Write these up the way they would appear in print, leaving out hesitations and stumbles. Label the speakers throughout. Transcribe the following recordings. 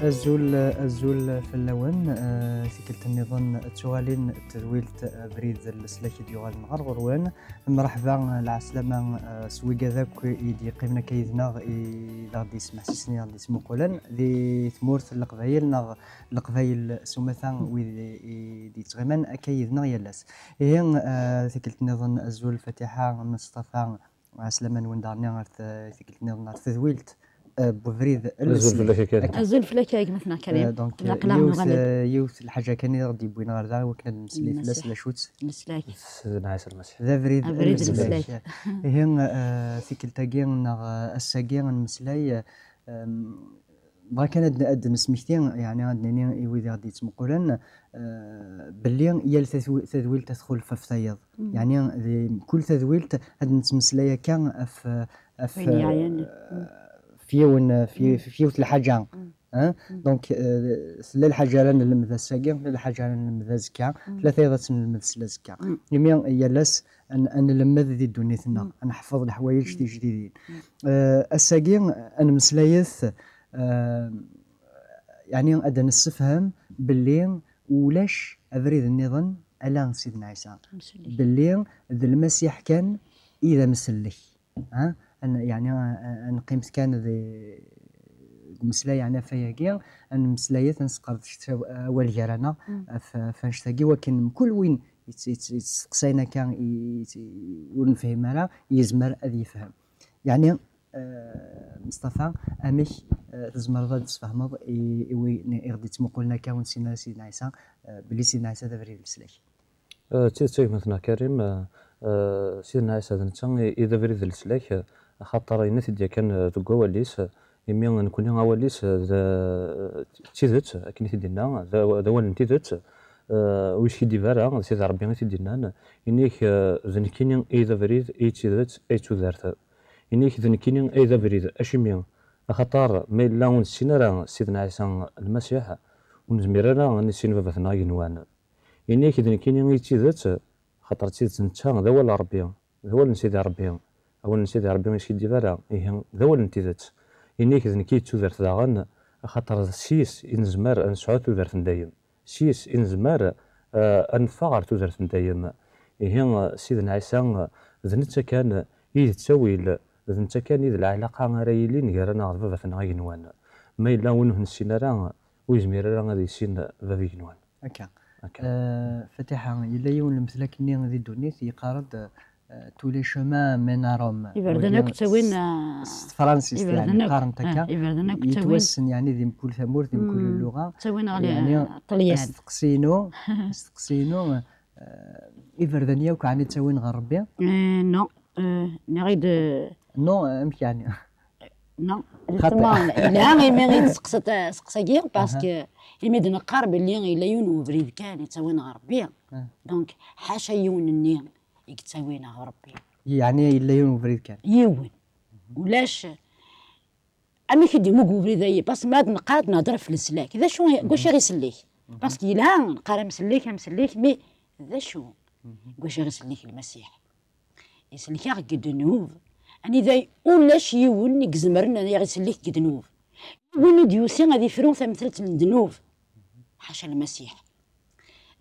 Speaker 1: الزول في اللون سكلت النظام تشغالين تذويلت بريد السلاك ديوغال نهار غروان مرحبا العسلامة سوي كذاك يدي قيمنا كيدنا إذا غادي يسمع سيسني غادي يسمو قولان ذي ثمورت القبايل سمثا ويدي تغيمان كيدنا يلاس هي سكلت النظام الزول فتحة مصطفى عسلامة وندارني غير سكلت النظام تذويلت بفريد
Speaker 2: الزلفله كايك مثلا كريم
Speaker 1: دونك يوث الحاجه كان غادي يبوينا غير وكنا نمسلي فلاس لا شوت
Speaker 2: مسلاك
Speaker 1: نعيس المسح ذا فريد
Speaker 2: المسلاك
Speaker 1: هي سيكلتاكين الساكين نمسلاي ما كان اد نسميتين يعني عندنا ويدي غادي تمقولن باللي يا تذويل تدخل في فطيض يعني كل تذويل هاد نتمسلايا كان في الحاجه دونك سلا الحاجه رانا نلمذ الساكين الحاجه رانا نلمذ الزكا ثلاثه يضات نلمذ الزكا يمين يلاس ان نلمذ ذي دنيتنا نحفظ الحوايج جديدين الساكين انا مسلايث يعني أدا نستفهم باللي ولاش أفريد النظام ألا سيدنا عيسى باللي ذا المسيح كان إذا مسلي أنا يعني أنا قيمت كان ذي مسلاي يعني فياكي أنا مسلايات نسقط أول جرانا فنشتاقي ولكن كل وين يتسقسينا كان ونفهم راه يزمر أذي يفهم يعني مصطفى امش تزمر غاد تفهمض غادي تمقولنا كاون سيدنا عيسى بلي سيدنا عيسى دابري السلاك
Speaker 3: تيتيك مثلا كريم سيدنا عيسى نتا اذا بريد السلاك خاطر ينات ديال كان تقواليس يمي نكون غواليس تيزت كنيت ديالنا دوال تيزت ويش كيدي فارا سيدي ربي غير تيدينا انيك زنكيني اذا بريد اي تيزت اي تودارت إنيك ذنكيني أيضا بريد أشمي خطر ما إلا ونسينا راه سيدنا عيسى المسيح ونزمير راه نسين باباثنا ينوان إنيك ذنكيني يتيذات خاطر تيذات نتا ذوال ربي ذوال نسيدي ربي أول نسيدي ربي ماشي ديفالا إيه ذوال نتيذات إنيك ذنكي تودرت داغن خاطر سيس إنزمار نسعود تودرت دايم سيس إنزمار أنفغر تودرت دايم إيه سيدنا عيسى ذنتا كان يتساوي نتا كان إذا العلاقة رايلين كرانا بابا فنا ينوان ما إلا ونه نسينا راه ويزمير راه غادي يسين بابا ينوان
Speaker 1: هكا فتحة إلا يون المثلك ني غادي دونيت يقارد تو لي شومان من روم
Speaker 2: يبردنا كتوين
Speaker 1: فرانسيس يعني قارن تكا يتوسن يعني ذي كل ثمور ذي كل اللغة
Speaker 2: توين على طليان
Speaker 1: استقسينو يبردنيا وكعني توين غربي
Speaker 2: نو نريد
Speaker 1: نو يعني
Speaker 2: نو لا ما غير سقساكي باسكو يمد نقارب اللي الا يون بريد كان يتساوين غربيه دونك حاشا يون الني يتساوين غربيه
Speaker 1: يعني الا يون بريد كان
Speaker 2: يون ولاش امي كيدي مو بريد باس ما نقاد نهضر في السلاك ذا شو واش غيسليك باسكو لا نقرا مسليك مي ذا شو واش غيسليك المسيح يسلك قد نوف اني ذاي ولاش يون يكزمرنا يغسلك قد نوف وني ديوسي غادي فرون مثلت الدنوف حاشا المسيح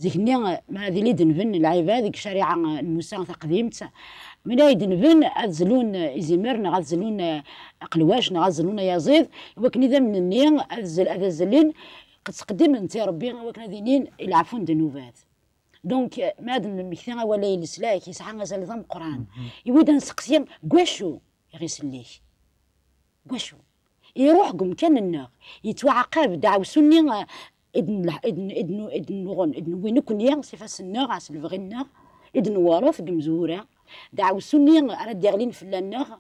Speaker 2: ذيك ما هذه اللي دنفن العيبه هذيك شريعه موسى تقديمت من هاي دنفن غزلون يزمرنا غزلون قلواشنا غزلون يزيد وكن اذا من النين الزلين قد تقدم انت ربي وكن ذينين يلعفون دنوفات دونك مادن المكثين ولا يلسلاك يسعى غزال نظام القران يود نسقسيهم كواشو يغيسليك كواشو يروح قم كان النار يتوعقب دعو سني ادن وين كن يا صفاس النار عس الفغي النار ادن وراث قمزوره دعو سني انا داغلين في النار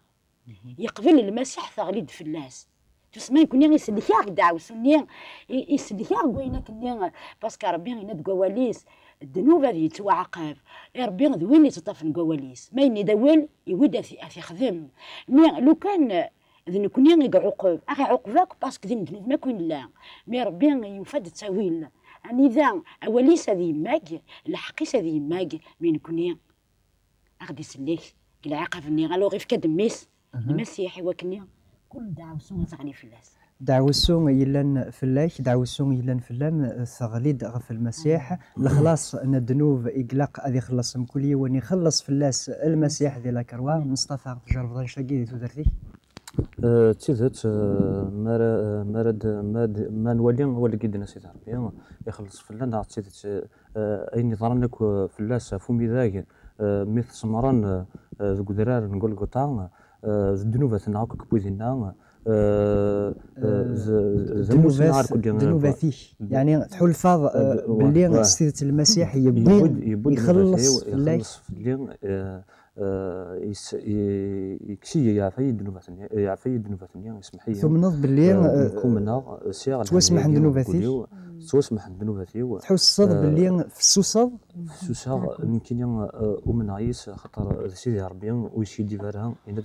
Speaker 2: يقبل المسيح ثغليد في اللاس تسمى يكون يسلك دعو سني يسلك وين كن باسكو ربي يناد كواليس الذنوب هذه يتوعقب ربي ذوين يتطفن كواليس ما يداول يود اثي خدم مي لو كان ذن كون يعقب اخي عقبك باسكو ذن ذنوب ما كون لا مي ربي يفاد التاويل يعني ذا اوليس هذه ماك الحقيس هذه ماك من كون غادي يسليك العقب ني غالو غير في كدميس المسيح وكني كل دعوة سون تغني فلاس
Speaker 1: دعوسون يلان فلاك دعوسون يلان فلان ثغليد غف المسيح الخلاص ان الذنوب اقلاق هذه خلص كل يوم يخلص فلاس المسيح ذي لاكروا مصطفى تجرب شاكي تودرتي
Speaker 3: تيزت ما نولي هو اللي قدنا سيدي ربي يخلص فلان تيزت اي نظام لك فلاس فمي ذاك مثل سمران ذو درار نقول قطع الذنوب هاك كبوزينا
Speaker 1: ذنوباتي يعني تحول الفاظ باللي سيدة المسيح يبغي يخلص
Speaker 3: فلان يكشي يعفي الذنوبات يسمح لي
Speaker 1: ثم نض باللي
Speaker 3: كومنا سيغ
Speaker 1: توسمح الذنوباتي
Speaker 3: توسمح الذنوباتي
Speaker 1: تحوس الصد باللي في السوسه
Speaker 3: يمكن ومن عيس خاطر سيدي ربي ويشي ديفارها إن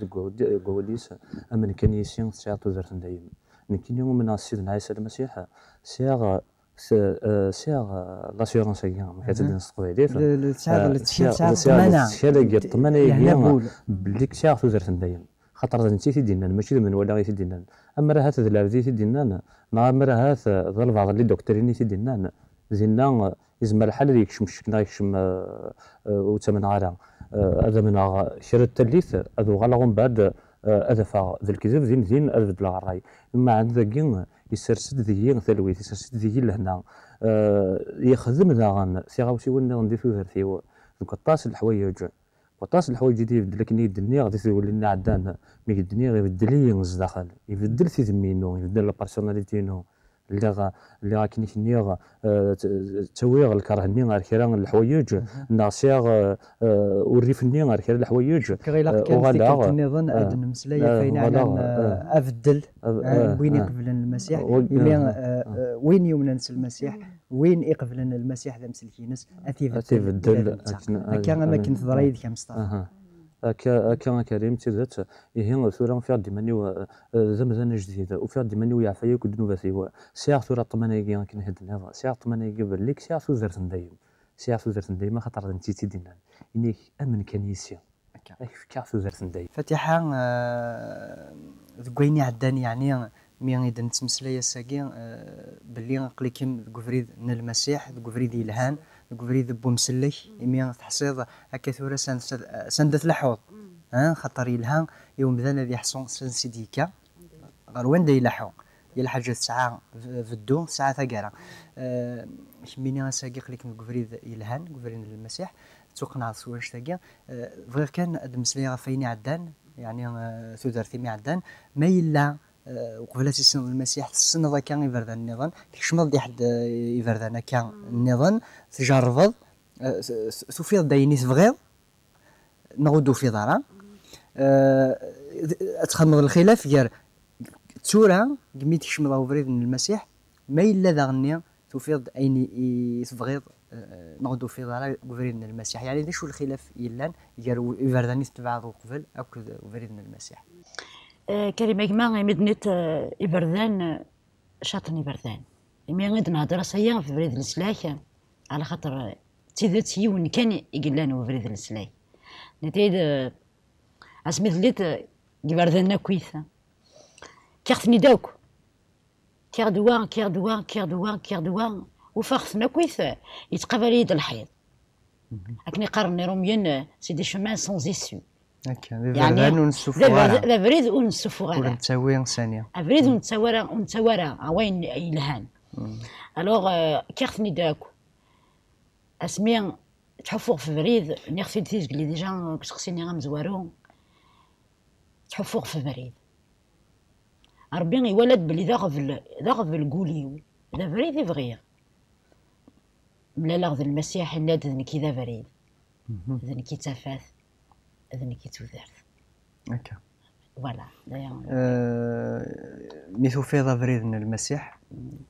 Speaker 3: قوليس أمن كان يسين ساعة وزارة دايم يمكن يوم من سيدنا عيسى المسيح ساعة لاسيورونس هي كتدين الصقبيليت ساعة الطمانة بلي ساعة وزارة دايم خاطر انت تيدينا ماشي من ولا غير تيدينا اما راه هات العبدي تيدينا ما راه هات ظل بعض لي دكتورين تيدينا زينا يزمر الحال اللي يكشم شكنا يكشم وثمن غالا هذا من شرط التليث هذو غالغون بعد هذا ذا الكذب زين هذا بلا الراي اما عند ذاك يسرسد ذي ثلويت يسرسد ذي لهنا يخدم ذا سي غاوسي ولا ندير ثوثرتي دوك الطاس الحوايج وطاس الحوايج دي يبدل لك يدني غادي تقول لنا عدان مي يدني يبدل لي داخل يبدل في ذمينو يبدل لا بارسوناليتينو اللي راكني نيغ تسويغ الكرهني غير كيران الحوايج ناصيغ وريفني غير كيران الحوايج
Speaker 1: وغادا النظام ادن مسلايه فين على افدل وين يقبل المسيح وين يمننس المسيح وين يقبل المسيح ذا مسلكينس
Speaker 3: اتيفدل
Speaker 1: كان اماكن ضرايد كمصطفى
Speaker 3: كان كريم تيزات يهين ثورة فيها ديمانيو زمزان جديد وفيها ديمانيو يعفيا كدنو بثيوا ساعة ثورة طمانية كنا هدنا ساعة طمانية قبل ليك ساعة ثوزرتن دايم ساعة ثوزرتن دايم خاطر انتي تيدينا انك امن كنيسيا ساعة ثوزرتن دايم
Speaker 1: فاتحة ذكويني عداني يعني مي اذا نتمسلايا ساكي باللي قليكم كفريد المسيح كفريد يلهان كفريد بومسلك مي تحصيد هكا ثورة سندت الحوض خاطر يلهان يوم ذا الذي يحصون سيديكا غير وين دا يلحو الحاجة ساعة في الدو ساعة ثقيرة ميني ساكي قليكم كفريد يلهان كفريد المسيح توقنا صوش ثقيا غير كان المسلية فيني عدان يعني ثودرتي مي عدان ما يلا وقبل سن المسيح السن ذا كان يفردان النظام تكشمل دي حد يفردان كان النظام تجربض تفيض دايني تبغيض نغدو في دارا تخمض الخلاف غير تورا كمي تكشمل وفريد من المسيح ما الا ذا غنيا تفيض ايني تبغيض نغدو في دارا وفريد من المسيح يعني ذا شو الخلاف يلان غير يفرداني تبعض قبل اكو وفريد من المسيح
Speaker 2: كلمة ما مدنت إبردان شاطني إبردان مي غادي نهضر صيا في بريد السلاح على خاطر تيذات يون كان يقلان وفريد السلاح نتايد اسميت ليت إبردان كويثة كيرتني داوك كيردوان وفاختنا كويثة يتقبل يد الحيط أكني قارني روميين سي دي شومان سونز إسيو
Speaker 1: يعني
Speaker 2: لا بريد ونسفوغا
Speaker 1: ونتساوي ثانية
Speaker 2: بريد ونتساورا وين يلهان الوغ كيرتني داكو اسمي تحفوغ في بريد نيغ تيزك لي ديجا كتخصيني غمزوارو تحفوغ في بريد ربي يولد بلي ذاغف الكوليو ذا بريد يبغي ملا لاغذ المسيح ناد ذنكي ذا بريد ذنكي تافاث اذن كي توذرت
Speaker 1: هكا
Speaker 2: فوالا
Speaker 1: مي توفيض فريد من المسيح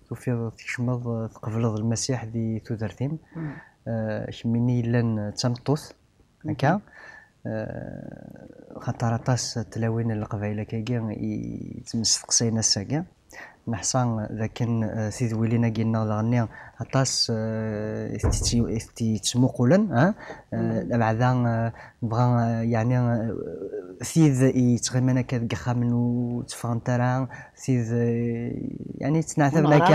Speaker 1: توفيض تكشمض تقبلض المسيح دي توذرتين شميني لان تمطوث هكا خاطر طاس تلاوين القبائل كاكا يتمسقسينا الساكا نحصان ذا كان سيد ولينا قلنا ذا طاس تسمو قولا بعدا بغا يعني ثيذ يتغمنا كذا خامن تفهم ترى ثيذ يعني تنعتب لك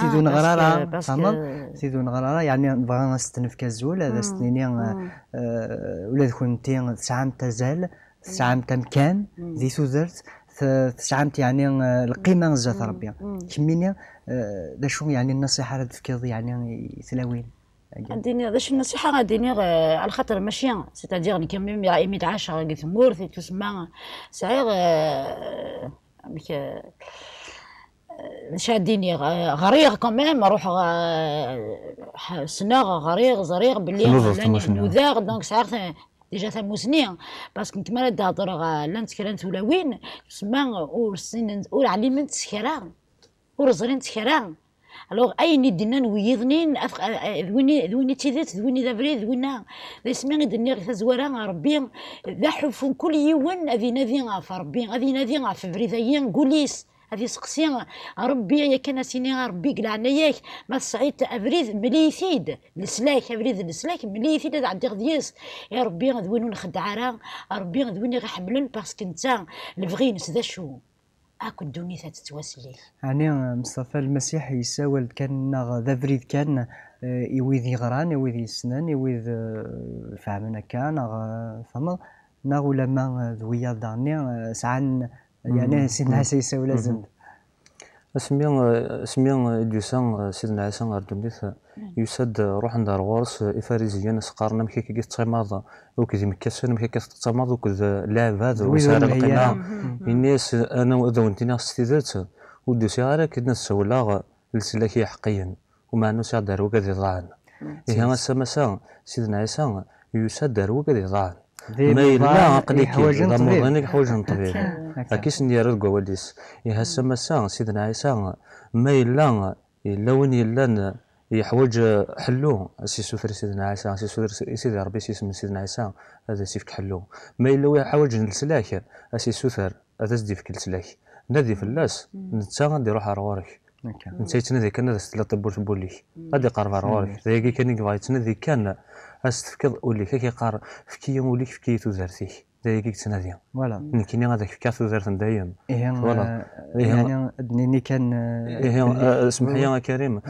Speaker 1: ثيذ نغرارا تمام ثيذ نغرارا يعني بغا نستنف كزول هذا سنيني ولا كنتي سعام تزال سعام تمكان ذي سوزرت تسعمت يعني القيمة نزات ربي كميني دا شو يعني النصيحة اللي تفكر يعني ثلاوين
Speaker 2: عندي هذا النصيحة غاديني على خاطر ماشي سيتادير كميم يا 110 قلت مورث تسمى صغير شاديني غريغ كمان نروح سنة غريغ زريغ باللي نوذاغ دونك صغير ديجا ثموسني باسكو نتمنى تهضر لانت كرانت ولا وين تسمى ورسين اور علمت سكران ورزرين سكران الوغ اي ندينا نويضنين ذويني تيذات ذويني ذا بريد ذوينا ذا سمي غدني غير زوارا ربي ذا حف كل يوم غادي نادي في ربي غادي نادي في بريدايين قوليس هذه سقسي ربي يا كان سيني ربي قلعنا ياك ما صعيت ابريد مليثيد السلاك ابريد السلاك مليثيد عندي غديس يا ربي غدوينو نخدع راه ربي غدويني غيحملن باسكو نتا الفغينس ذا شو اكو الدنيا تتواسلي
Speaker 1: يعني مصطفى المسيح يساول كان ذا بريد كان يويذي غران يويذي سنان يويذ فهمنا كان فما ناغ لما ذويا داني سعن يعني سيدنا عيسى يساوي لازم
Speaker 3: اسمي ديوسان سيدنا عيسى غردميث يسد روح عند الغورس افاريزيان سقارنا مكي كيتسماض وكذي مكسن مكي كتسماض وكذا لاعب هذا وسار القناع الناس انا وذونتينا ستيزات ودوسي غير كنا نسولا لسلاكي حقيا وما انه سا دارو كذي ضاعن هي السماسا سيدنا عيسى يسد دارو كذي ضاعن ما يلا قليك ضمنك حوايج طبيعي اكيس ندير كواليس يا السماسا سيدنا عيسى ما يلا وين يلا يحوج حلو سي سوثر سيدنا عيسى سي سوثر سيدي ربي سي سيدنا عيسى هذا سيفك حلو ما الا يحوج السلاك سي سوثر هذا سديفك السلاك نادي في اللاس نتا غادي يروح روارك نتا يتنادي كان هذا ستلا طبوش بوليك غادي يقرب روارك ذاك كان يبغى يتنادي كان استفكر وليك كيقار فكي وليك فكي توزرتيك دايك تنادي
Speaker 1: فوالا
Speaker 3: كاين هذاك فكا توزرت دايم
Speaker 1: فوالا يعني دنيني كان
Speaker 3: اسمح لي يا كريم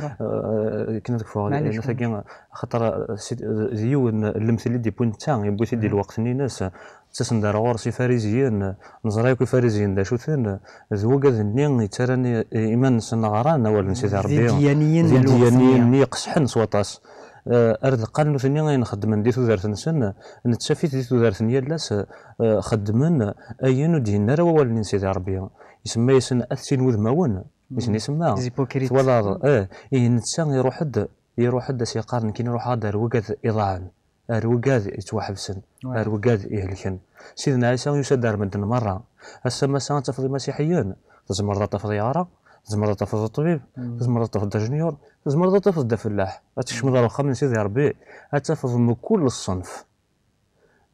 Speaker 3: كنا ديك فوق ثقين خاطر ديون المثل دي بوينتان يبغي يدير الوقت ناس تسندر ورسي فاريزيين نزرايكو فاريزيين دا شوثين ذوق ذنين يتراني ايمان سنغران ولا نسيت ربي ديانيين يقصحن سواطاس ارد قالوا ثاني نخدم دي ثوزارت نسن نتشافيت دي ثوزارت لاس خدمن اين دينا راه ولا نسيت ربي يسمى يسن اثين وذماون يسمى
Speaker 1: زيبوكريت
Speaker 3: ولا نتسا يروح حد سيقارن كي نروح هذا روقاد اضاعن روقاد يتوحبسن روقاد يهلكن سيدنا عيسى يسدر من مره هسه مثلا تفضي المسيحيين تزمر تفضي عرا تزمر تفضي الطبيب تزمر تفضي جونيور تزمر تفضي الفلاح تشمل راه من سيدي ربي تفض من كل الصنف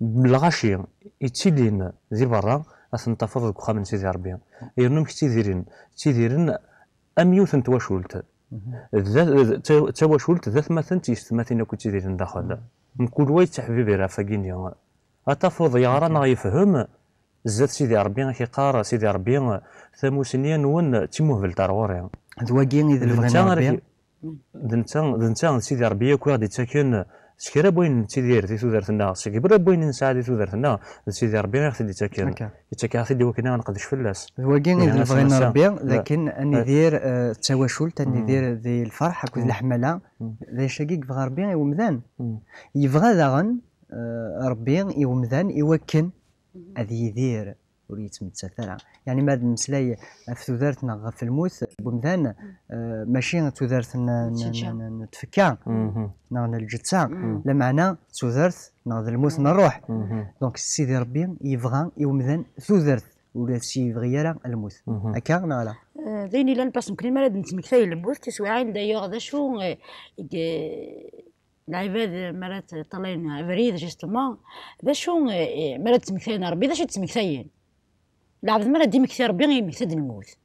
Speaker 3: بالغاشي يتيدين ذي برا تفضل كخا من سيدي ربي يرنم تيديرن اميوث تواشولت تواشولت ذات مثلا تيستماتين كنت تيديرن داخل من كل واحد حبيبي راه فاقيني اتفض يارا يفهم زاد سيدي ربي كيقار سيدي ربي ثموسنيا ون تيموهبل تاروري
Speaker 1: ذواكين اذا الفغينا ربي
Speaker 3: دنتا سيدي ربي كو غادي تاكن شكرا بوين تيدير في ثوذرتنا شكرا بوين نساعد في ثوذرتنا سيدي ربي غادي تاكن يتاكن وكنا نقدش فلاس
Speaker 1: ذواكين اذا الفغينا ربي لكن اني دير التواشل تاني دير ذي الفرح كل الحمله ذي شقيق في ربي يومذان يبغى داغن ربي يومذان يوكن هذه يدير وريت متسثرة يعني ما المسلاي في ثوذرتنا في الموت بمذان ماشي ثوذرتنا نتفكا نغن الجتسا لمعنى ثوذرت نغن الموت نروح دونك سيدي ربي يبغى يومذان ثوذرت ولا شي يبغي الموت هكا نالا
Speaker 2: ذيني لان باس ممكن ما نتمكثي الموت تسوي عين دايوغ ذا شو العباد مرات طلعنا فريد جوستومون ذا شو مرات تمكثين ربي ذا شو تمكثين العبد مرات ديما كثير ربي يمكثد الموت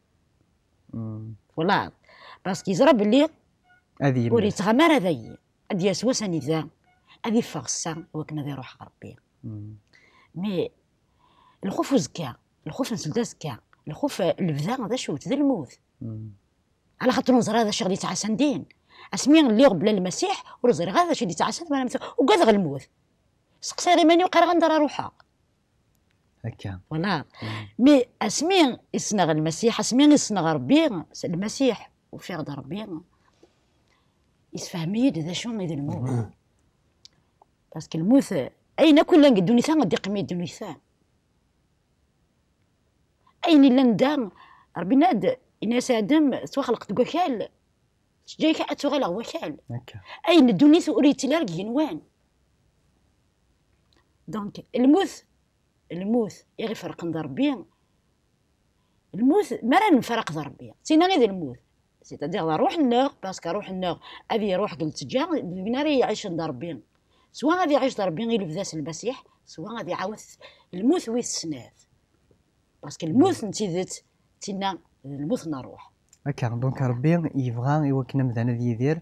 Speaker 2: والله باسكو يزرى بلي
Speaker 1: هذه
Speaker 2: ولي تغمر هذايا هادي يسوسني ذا هادي فغسا وكنا ذا روح ربي مي الخوف زكا، الخوف نسلدا زكا، الخوف البدا هذا شو ذا الموت. على خاطر نزرى هذا الشغل تاع سندين اسمي اللي قبل المسيح ورزري هذا الشيء تاع سند وقاد غير الموت سقسي غير ماني وقرا غندير روحها
Speaker 1: هكا
Speaker 2: ولا مي اسمي يسنغ المسيح اسمي يسنغ ربي المسيح وفي غدا ربي يسفهمي ذا شنو ذا الموت باسكو الموت اين كل نقدوني ثان غادي يقمي دوني ثان اين الا ندام ربي ناد الناس ادم سوا خلقت وكال جايك اتوغل وكال اين الدنيا اريد تلارقين وين دونك الموت يغي فرق ضربين الموت ما راه نفرق ضربين سينا غير الموت سيتادير روح النار باسكو روح النار هذه روح قلت جا بنار يعيش ضربين سواء غادي يعيش ضربين غير بذاس المسيح سواء غادي يعاود الموت ويس السنات باسكو الموت نتيذت تينا الموت نروح
Speaker 1: هكا دونك ربي يبغى يوكلنا مثلا يدير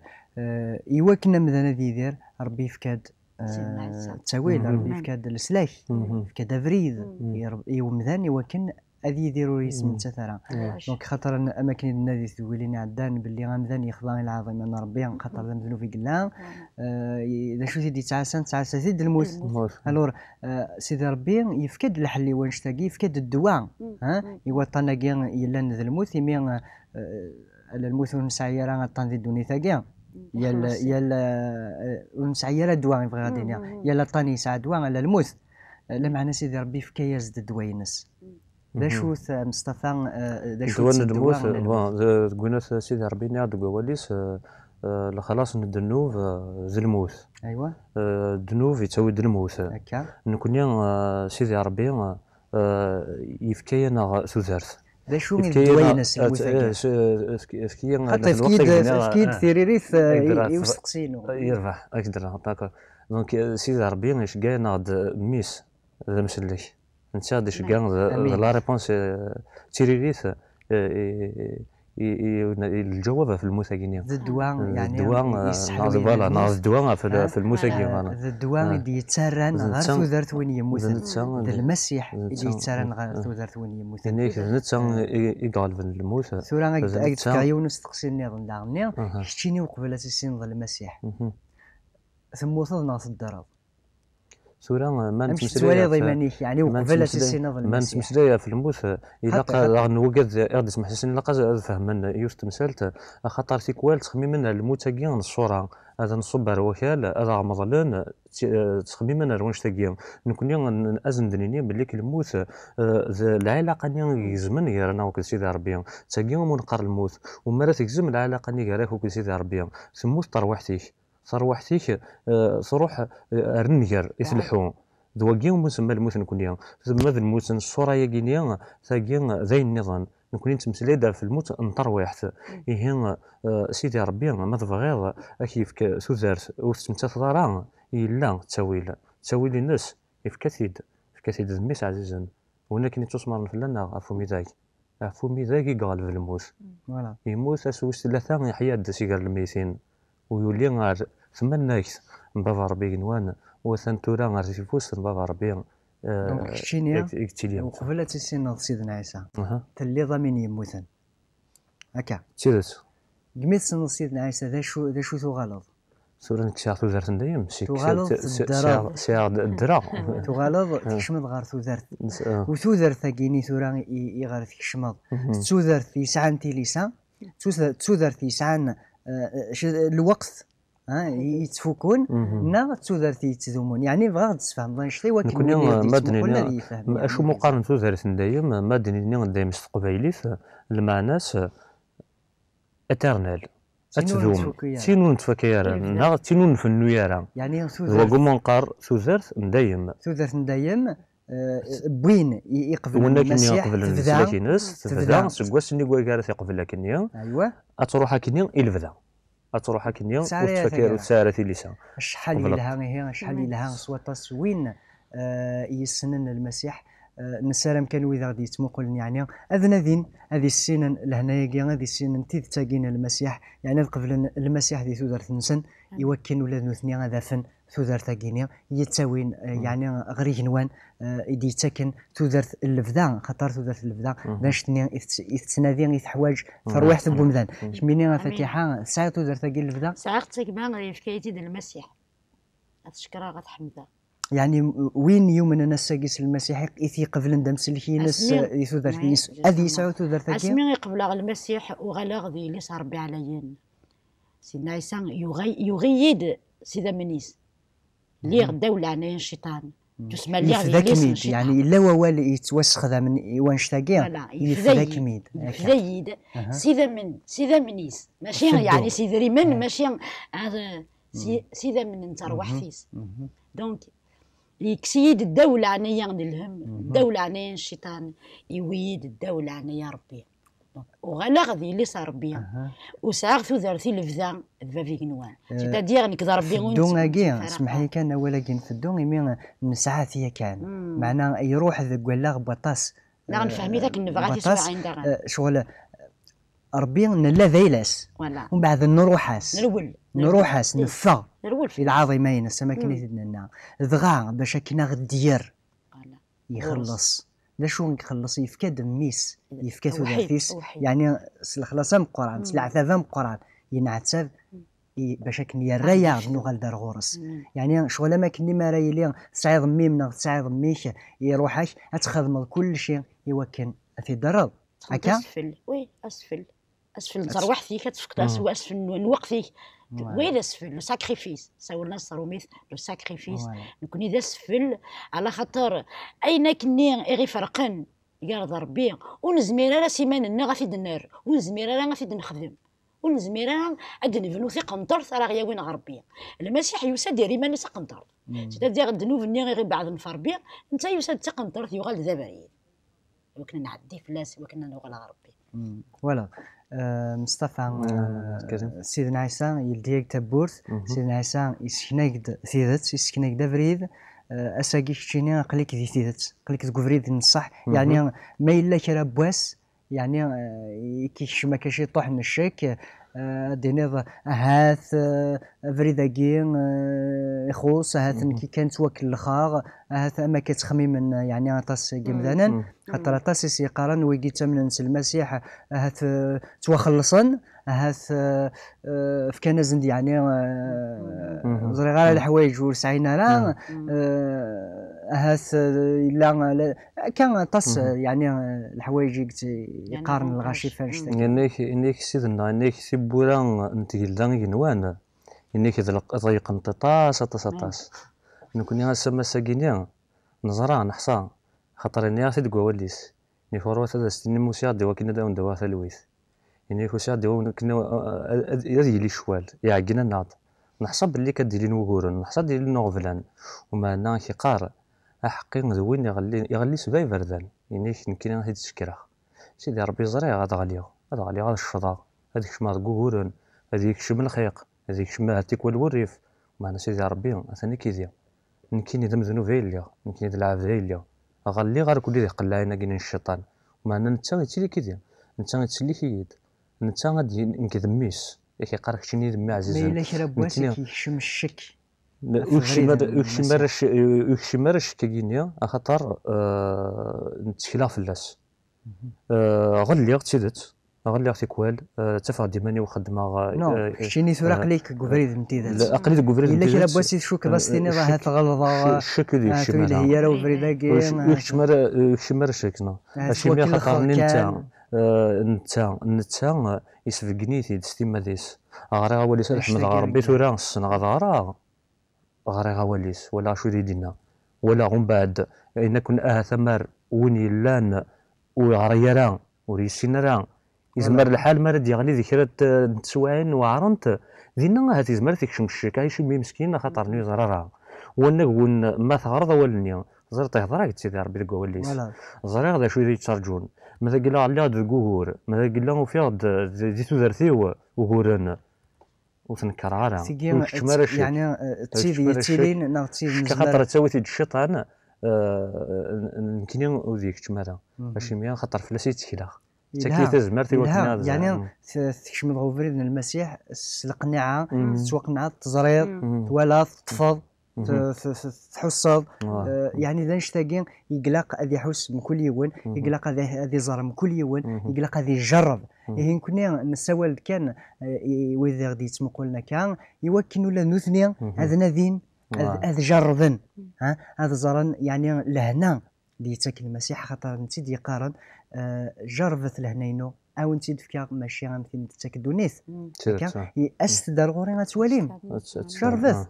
Speaker 1: يوكلنا مثلا يدير ربي يفكاد التاويل ربي يفكاد السلاح يفكاد افريد يومذان يوكن هذه يديروا اسم تاثرا دونك خاطر اماكن النادي تقولين عدان باللي غامذان يخضع العظيم ان ربي خاطر ذنب في قلان اذا شو سيدي تعاسه سيد الموت الور سيدي ربي يفكد الحل وانشتاقي يفكد الدواء يوطنا كاع يلا ذا الموت يمين الموت ونسعيرا غطان ذي الدنيا ثاقيا يلا ونسعيرا الدواء يبغي غادي يلا طاني يسعى دواء على الموت لا معنى سيدي ربي فكا يزد الدواء ينس ذا شوث مصطفى ذا شوث
Speaker 3: الدواء قلنا سيدي ربي نعد قواليس خلاص الذنوب ذي الموت
Speaker 1: ايوا
Speaker 3: الذنوب يتساوي الموت
Speaker 1: هكا
Speaker 3: نكون سيدي ربي يفكينا سوزارت
Speaker 1: ذا شو من الدوينس حتى فكيد ثيريريث يوسقسينو
Speaker 3: يربح اقدر هكا دونك سيدي ربي اش كاع ناض ميس ذا مسلك انت داش كاع لا ريبونس تيريريث الجواب في المساكين
Speaker 1: الدواء يعني
Speaker 3: الدواء ناض الدواء في المساكين
Speaker 1: الدواء اللي يتسرن غير ثوذرت وين يموت المسيح اللي يتسرن غير ثوذرت وين يموت
Speaker 3: هنيك نتا يقال في الموت
Speaker 1: سورة غير كايون استقسيني ضلعني شتيني وقبل السين ظل المسيح ثم وصل ناس الدرب
Speaker 3: سورة ما
Speaker 1: نتمسلي ضيمانيك يعني وقبل السين ظل
Speaker 3: المسيح ما نتمسلي في الموت الا قا نوقد غادي سمح لي الا قا فهمنا يوست مسالت خاطر تيكوال تخميمنا الموت كاع الصوره هذا نصبر وكال هذا مظلن تخميمنا روانش تاكيا نكون ازن دنيني باللي الموت العلاقه ني يزمن غير انا وكل سيدي ربي تاكيا منقر الموت وما تجزم العلاقه ني غيرك وكل سيدي ربي تموت تروحتيك تروح رنجر يسلحون ذوقيا مسمى الموت نكون ثم ذا الموت الصوره يقينيا ثاقيا ذي النظام نكون نتمسلي في الموت نطروحت إيه سيدي ربي ما تبغيض كيف سوزارت وستمتا ضرا إلا تساويل الناس في كثيد ذميس عزيزا ولكن تصمر فلنا عفو ميزاك يقال في الموت يموت أسوس ثلاثة يحيا دسيقر الميتين ويولي غار ثمان ناكس بابا ربي نوان وثنتورا غار سيفوس بابا ربي
Speaker 1: دونك كتشيني وقبل تسين سيدنا عيسى تلي ضامن يموتن هكا
Speaker 3: تيرت
Speaker 1: قميت سن سيدنا عيسى ذا شو تغلط
Speaker 3: سورة نكساغ ثوذرت نديم
Speaker 1: تغلط
Speaker 3: سياغ الدرا
Speaker 1: تغلط تكشمض غار ثوذرت وثوذرت ثاقيني ثورا يغار تكشمض تثوذرت يسعان تيليسا تثوذرت يسعان الوقت يتفوكون نا تثوذرتي يتذومون يعني بغا تفهم ضنشتي ولكن
Speaker 3: مدني اشو مقارنه تثوذرت ندايم مدني ندايم قبايليث المعناس اترنال اتذوم تينون تفكيرا نا تينون فنويارا
Speaker 1: يعني
Speaker 3: ثوذرت منقار ثوذرت ندايم
Speaker 1: بوين يقبل
Speaker 3: المسيح تبدا ناس تبدا سكواس ني كوكارث يقبل لكن
Speaker 1: ايوا
Speaker 3: اتروح كنيا البدا أتروح كنيا وتفكر وتسارة لسان
Speaker 1: شحال لها هي شحال لها صوت وين يسنن المسيح نسالم كانوا اذا غادي يتمقل يعني اذن ذين هذه السنن لهنايا كاع هذه السنن تيتاكين المسيح يعني قبل المسيح ذي ثودر نسن يوكن ولاد نثني هذا فن تودرت كينيا يتساوين يعني غريق نوان يدي تاكن تودرت اللفذا خاطر تودرت اللفذا باش يتنادي يتحواج تروح بومدان كميني فاتحه ساعه تودرت كي اللفذا
Speaker 2: ساعه تكبان فكايتي ديال المسيح تشكرها غتحمدها
Speaker 1: يعني وين يومنا الناس ساقيس المسيح إثي قبل ندم سلكي ناس يثودر ناس أذي يسعو تودر ثقيل
Speaker 2: اسمي قبل المسيح وغلا غدي اللي صار بي عليين سيدنا عيسى يغيد سيدا منيس اللي غداو عنايا الشيطان تسمى اللي غادي
Speaker 1: يفذاك يعني الا هو اللي يتوسخ ذا من يوانشتاقيا يفذاك ميد
Speaker 2: يفذايد سيدا منيس ماشي يعني سيدي ريمان ماشي هذا سيدا من انت روح فيس دونك يكسيد الدولة عنايا الهم الدولة عنايا الشيطان يويد الدولة عنايا ربي وغلا غادي اللي صار بيا وساغ ثوثرتي لفذا ذبابيك نوان تادير انك ضربي
Speaker 1: غون دونغاكي اسمح لي كان ولا كاين في الدون يمين نسعات هي كان معناه يروح ذاك ولا بطاس
Speaker 2: لا نفهمي ذاك النفغاتي سوا عندها
Speaker 1: شغل ربي نلا ذيلاس ومن بعد نروحاس نفغ في العظيمين السماكني تدنا ذغا باش كنا غدير يخلص لا شو يخلص يفكا دميس يفكا ثلاثيس يعني الخلاصه من القران العذاب من القران ينعتب باش كني الريا نوغال دار غورس يعني شغل ما كني ما رايلي تسعيد ميمنا تسعيد ميك يروحاش تخدم كل شيء يوكن في درب
Speaker 2: هكا وي اسفل تروح فيك تفكر سوا اسفل الوقت فيك وين اسفل لو ساكريفيس ساولنا الصروميث لو ساكريفيس نكون اذا اسفل على خاطر اين كني غير فرقن قال ربي ونزمير راه سيماننا غافي النار ونزمير راه غافي نخدم ونزمير راه ادنفنو ثي قنطر راه غيا وين غربي المسيح يساد ديري ما نسى قنطر سيتادير غدنوف ني غير بعد نفربي انت يساد تي قنطر يغال ذبريد وكنا نعدي فلاس وكنا نوغل غربي
Speaker 1: ولا مصطفى سيدنا عيسى يلديك تبورت سيدنا عيسى يسكناك ثيذت يسكناك دافريد اساكي كتشيني قليك ذي ثيذت قليك تقفريد نصح يعني ما الا كرا بواس يعني كيش ما كاش يطوح من الشيك دينيض هاث فريداكي يخوص هاث كي كانت وكل الخاغ هاث ما كتخميم يعني طاس قمذانا خاطر طاس يقارن ويجي من المسيح هاث توخلصن هاث في كان زند يعني زري غير الحوايج ورسعينا راه هاث لا كان طاس يعني الحوايج يقارن الغاشي فاش
Speaker 3: انك سيدنا انك سيبورا نتيل دان نوان انك ضيق انطاس طاس نكون سما ساكينيا نزرع نحصى خاطر اني غادي تقوا وليس ني فروت هذا ستني موسيا دوا كنا داون دوا ثلويث اني كوسيا دوا كنا هذه لي شوال يعقنا ناض نحسب باللي كدير نوغورن نحسب ديال نوفلان وما انا كيقار حقي ذوين يغلي سباي بردان اني كنا غادي تشكره سيدي ربي زري غادا غاليه غادا الشفضه هذيك شما غورن هذيك شما الخيق هذيك شما هاتيك والوريف ما انا سيدي ربي ثاني كيديا نكيني ذم ذنوب هيليا نكيني العاب هيليا غالي غير كل اللي قلاينا كاين الشيطان وما انا نتا غيتيلي كيديا نتا غتسلي كيد نتا غادي نكذميس كيقارك شني ذمي عزيز
Speaker 1: ما الا كرا بواسي كيشم الشك
Speaker 3: وكشمرش كاينيا خاطر نتشلا فلاس غلي تيدت غلي تيكوال تفا ديماني وخدمه
Speaker 1: شيني ثورا قليك كوفريد نتيدت
Speaker 3: اقليد كوفريد
Speaker 1: الا كرا بواسي شوك باستيني راه هات غلظه
Speaker 3: الشك ديال الشمال
Speaker 1: هي راه فريداكي
Speaker 3: وكشمر شكنا الشيمي خاطر نتا يسفقني تيد ستيما ديس غير وليس الحمد ربي ثورا السنه غدارا غير وليس ولا شو دينا ولا غم بعد ان كنا ثمر وني لان وغريران وريسينران يزمر الحال ما رد يغني ذكرت تسوعين وعرنت دينا هاتي زمر تكشم الشك عايش مي مسكين خاطرني زرارها ونقول ما ثغرض ولني زرت يهضر سيدي ربي تقول وليس زري غدا شويه يترجون ماذا قال على هذا الجوهور ماذا قال له في هذا زيتو درثي وغورن وتنكر عارة
Speaker 1: يعني تيلين نغتيل
Speaker 3: خاطر تسوي الشيطان يمكن وذيك تمارا ماشي ميا خاطر فلاسي تكلا تكيت زمرتي وكنا
Speaker 1: يعني تكشم الغوفريد المسيح القناعه توقنع التزرير ولا تطفض تحصل يعني ذا نشتاقين يقلق هذا يحس من كل يوم، يقلق هذا يزار من كل يوم، يقلق هذا يجرب. هين كنا نسوال كان وإذا غادي يتمقلنا كان يوكلوا لا نثني هذا نذين هذا جربن هذا زرن يعني لهنا اللي تاكل المسيح خاطر انت دي قارن جربت لهنينو او انت دفكا ماشي غنمثل تاكل دونيث هكا استدار غوري غتواليم جربت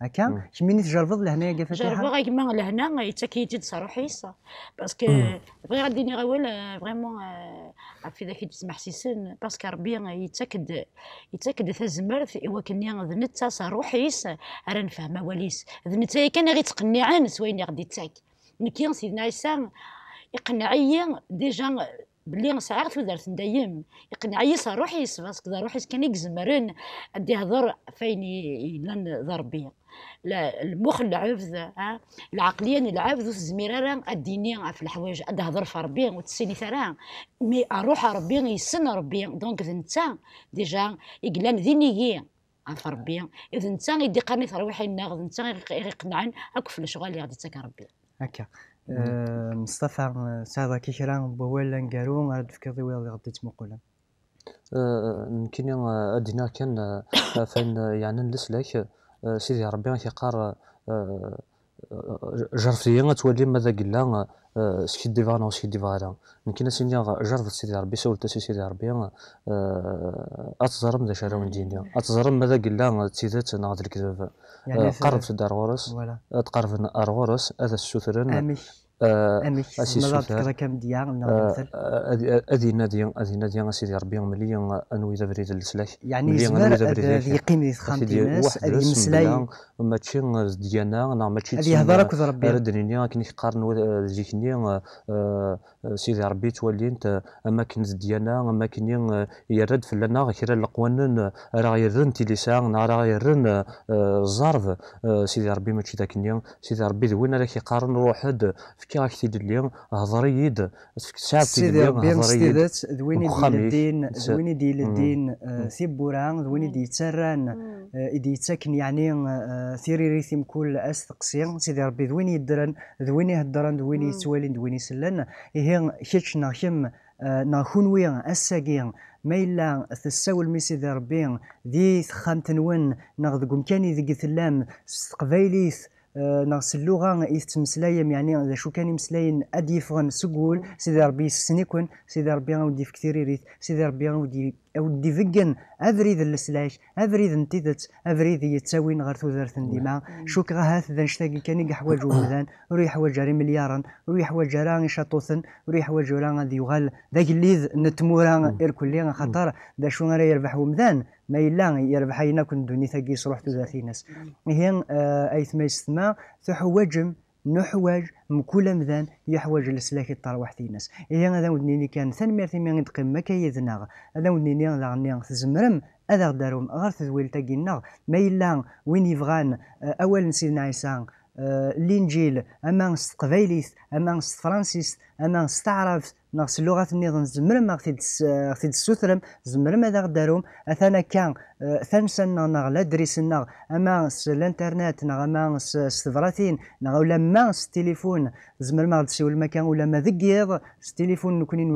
Speaker 1: هكا كمين تجربت لهنايا كيفاش
Speaker 2: جربت غير كيما لهنا يتاكيتي صراحيس باسكو بغي غادي نغول فريمون عرفتي ذاك تسمح سيسن باسكو ربي يتاكد تزمر ايوا كني ذنت صروحيس راه نفهم واليس ذنت كان غير تقنعان سويني غادي تاك نكيان سيدنا عيسى يقنعيا ديجا بلي ساعات ودارت دايم يقنعي صروحي باسكو روحي كان يزمرن ادي هضر فين لان ضربيه لا المخ العبث العقليه العبث الزميره الدينيه في الحوايج ادي هضر في ربي وتسيني ثرا مي اروح ربي يسن ربي دونك انت ديجا يقلان ذينيي عف ربي اذا انت يدي قرني تروحي الناغ انت يقنعن هاك في الشغل اللي غادي تاك ربي
Speaker 1: هكا مصطفى ساعة كيشرا بولا نقارو غاد فكرتي ويلي غادي تمقولا
Speaker 3: يمكن ادينا كان فين يعني نسلك سيدي ربي كيقار جرفتي تولي ماذا قلنا سكي ديفانا وسكي ديفانا يمكن سيني جرفت سيدي ربي سولت سيدي ربي اتزرم ذا شراون دينيا اتزرم ماذا قلنا تيدات ناض الكذب يعني قرب في الدار غورس تقرب ارغورس هذا السوثرن
Speaker 1: اميش مرات كذا كم ديال
Speaker 3: ادي نادي سيدي ربي مليون انوي ذا بريد السلاك
Speaker 1: يعني زمر هذه قيمه خامتي ناس هذه مسلاي
Speaker 3: ماشي ديالنا انا ماشي
Speaker 1: هذه هضرك ربي
Speaker 3: ردني كي نقارن جيكني سيدي ربي تولي انت اماكن ديالنا اماكن يرد في لنا غير القوانين راه يرن تيليسان راه يرن الزرف سيدي ربي ماشي ذاك سيدي ربي وين راه كيقارن روحد كي راك تيدير هضريد ساعه
Speaker 1: سيدي ربي مستيدات دويني ديال الدين دويني ديال الدين ثيبوران دويني دي تران يدي تاكن يعني ثيريريثيم كل استقسيم سيدي ربي دويني يدرن دويني هدران دويني يتوالين دويني سلان هي كيتش ناخم ناخون وين اساكين ما إلا تساول مي سيدي ربي دي خامتنون ناخذ كمكاني ذيك ثلام قبايليث ناقص اللغه يتمسلايم يعني شو كان يمسلاين ادي يفهم سقول سيدي ربي سنيكون سيدي ربي ودي في كثير يريث سيدي ربي ودي فيجن افريد السلاش افريد انتيدت افريد يتساوين غير ثوثرث ديما شوك غاث ذا نشتاقي كان يحواج ومذان وري يحواج جاري مليارا وري يحواج جاران شاطوثن وري يحواج جاران غادي يغال ذاك الليذ نتمورا إركولي خاطر ذا شو غير يربح ومذان ما إلا يربح ينا كن دوني ثقي صروح ثلاثي ناس هي أيث ما يستمع تحواجم نحواج مكل مذان يحواج السلاك الطروح في ناس هي هذا ودنيني كان ثاني مرتين من تقيم ما كيذنا هذا ودنيني غني تزمرم هذا دارهم غير تذويل تاكينا ما إلا وين يفغان أول سيدنا عيسى الانجيل اما قبايليث اما فرانسيس اما استعرف ناقص اللغه النظام زمرم غادي السوثرم زمرم هذا غدارهم اثنا كان ثانسنا نغلا دريسنا اما الانترنت اما السفراتين ولا ما التليفون زمرم غادي تسول المكان ولا ما ذكيض التليفون نكونين